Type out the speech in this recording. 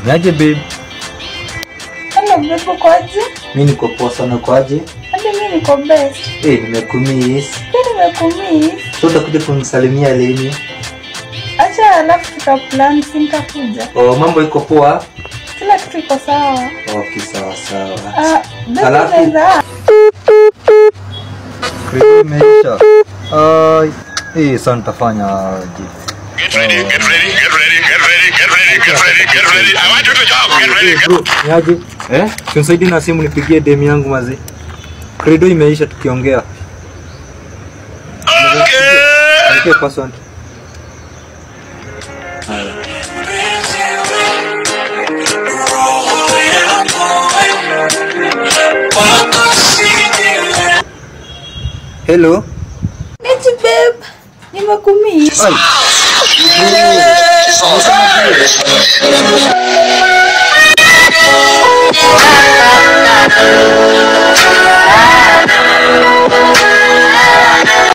Niaje babe? Hello babe, ukoje? Mimi niko poa sana, kwaje? Hadi mimi niko best. Nimekumiss. Nimekumiss. So utakuja kunisalimia lini? Acha alafu tutaplan nitakuja. Mambo iko poa? Kila kitu iko sawa. Okay, sawa. Alafu Kristo imeisha. Sasa nitafanya aje? Get ready. I want you to jump. Get ready. Bro, niaje? Tunasaidie na simu nipigie dem yangu mazi. Credo imeisha tukiongea. Okay, password. Hello. Nichi babe. Nimekumiss. Ay.